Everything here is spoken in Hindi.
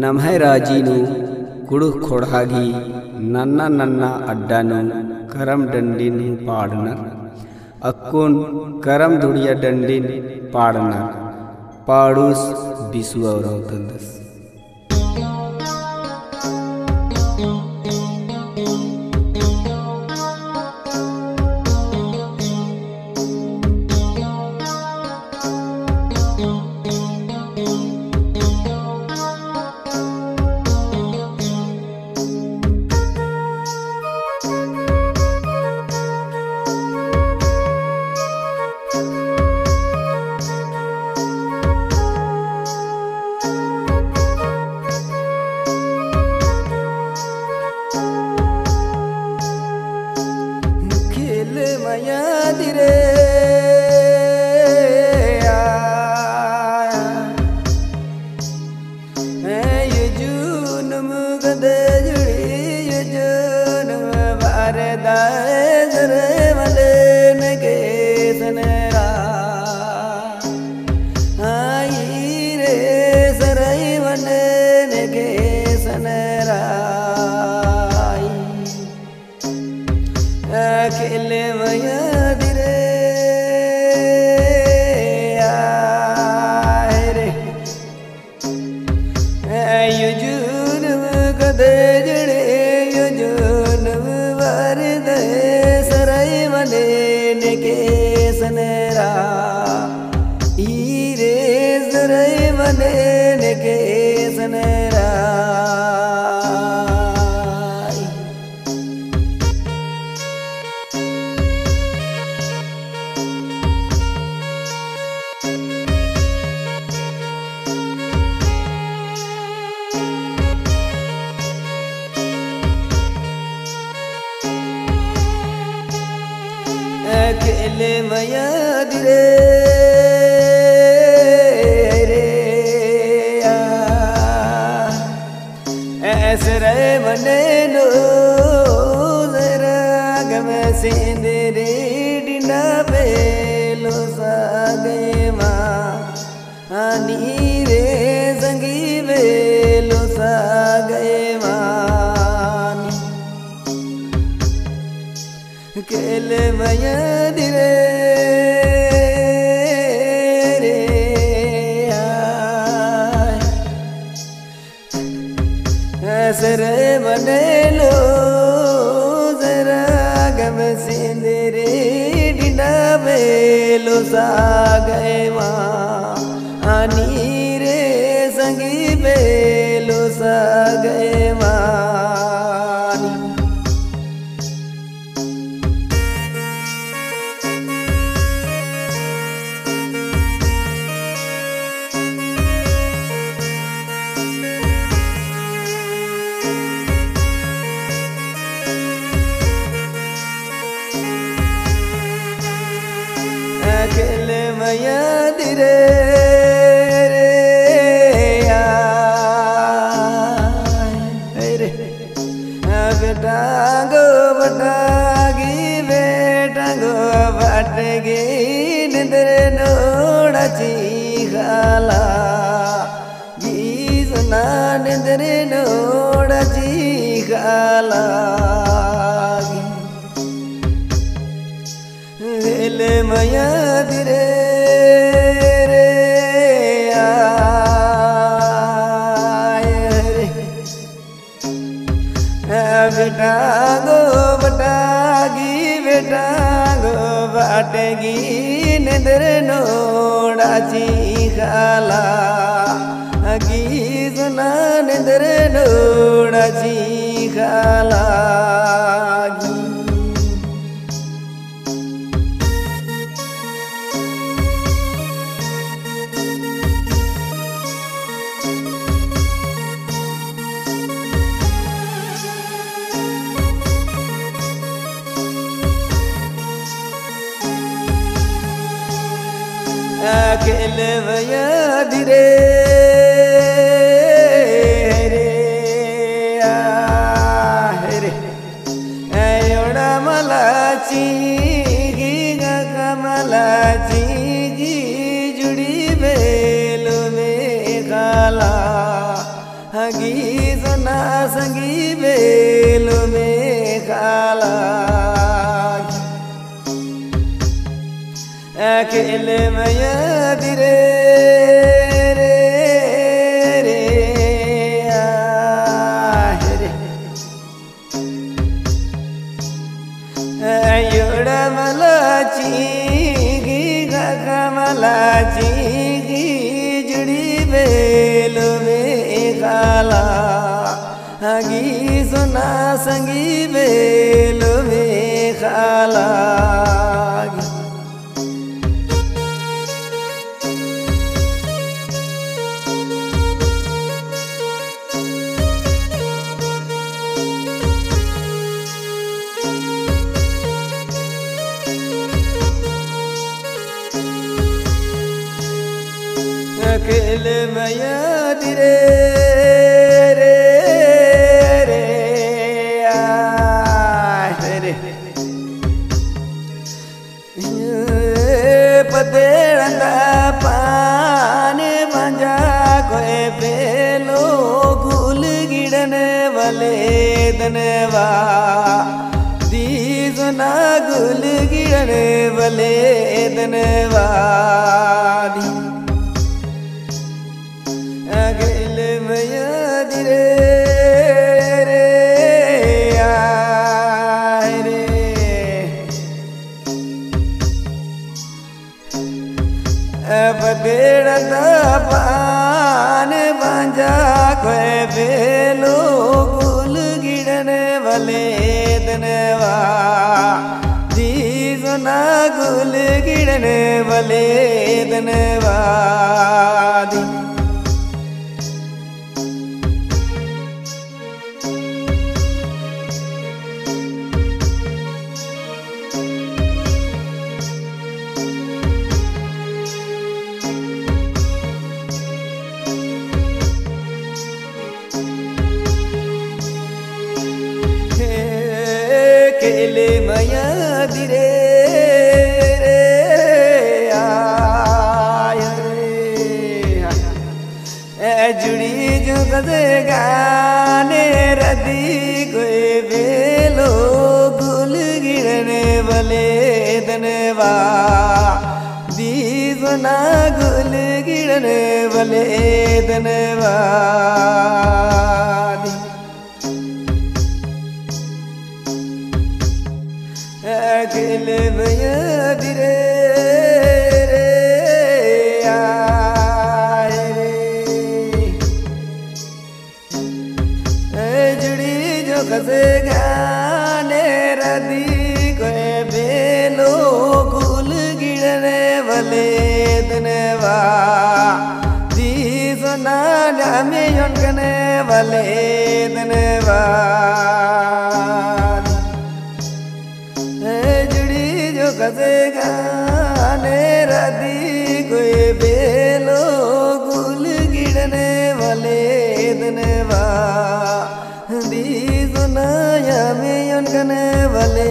ನಮ್ಹೆರಾಜಿನು ಕುಡು ಖೊಡಾಗಿ ನನ್ನ ನನ್ನ ಅಡ್ಡನು ಕರಂ ಡಂಡಿನ್ ಪಾಡನರ್ ಅಕ್ಕುನ್ ಕರಂ ದುಡಿಯ ಡಂಡಿನ್ ಪಾಡನರ್ ಪಾಡುಸ್ ಬಿಸು ಅವರೌತಂದಸ್ अकेले मया दिरे रे ऐसे रे मने नो जरा गम सिंदरे डिना पे लो सागे माँ आनी रे संगी पे लो सागे केले मया दिरे रे सरे मने लो जरा गम सिंदरे डिना बेलो सागे माँ आनी रे संगी बेलो सागे माँ अकेले मया दिरे रे रे बेटांगो बटागी बेटांगो बटगी निंदरे नोड़ाची खाला गीसना निंदरे नोड़ाची खाला ले मया दिरे रे रे बेटांगो बटागी बेटांगो बाटेगी निंदर नोड़ाची खाला गी सुना निंदर नोड़ाची खाला अकेले मया दिरे रे रे योड़ा मलाची गी कमलाची गी जुड़ी बेलो में खाला हगी सुना संगी बेलो में खाला अकेले मया दिरे रे रे रे योड़ा मलाची गी गा मलाची गी जुड़ी बेलो में खाला हगी सुना संगी बेलो में खाला अकेले मया दिरे रे रे रे पतेड़ा पाने मंजा कोई बेलो गुल गिड़ने वाले दनवा दीजना गुल गिड़ने वाले दनवा अकेले मया दिरे रे रे पतेड़ा पान बांजा कोई बेलो गुल गिड़ने वाले दनवा दीजना गुल गिड़ने वाले दनवा अकेले मया दिरे रे रे जुड़ी जो गजे गाने रदी कोई बेलो गुल गिड़ने वाले दनवा दीजना गुल गिड़ने वाले दनवा अकेले मया दिरे रे रे जुड़ी जो खसे गाने रदी कोई बेलो गुल गिड़ने वाले दनवा दीजना नामे योनकने वाले दनवा कसे गाने रदी कोई बेलो गुल गिड़ने वाले दनवा दी सुनाया में उनकने वाले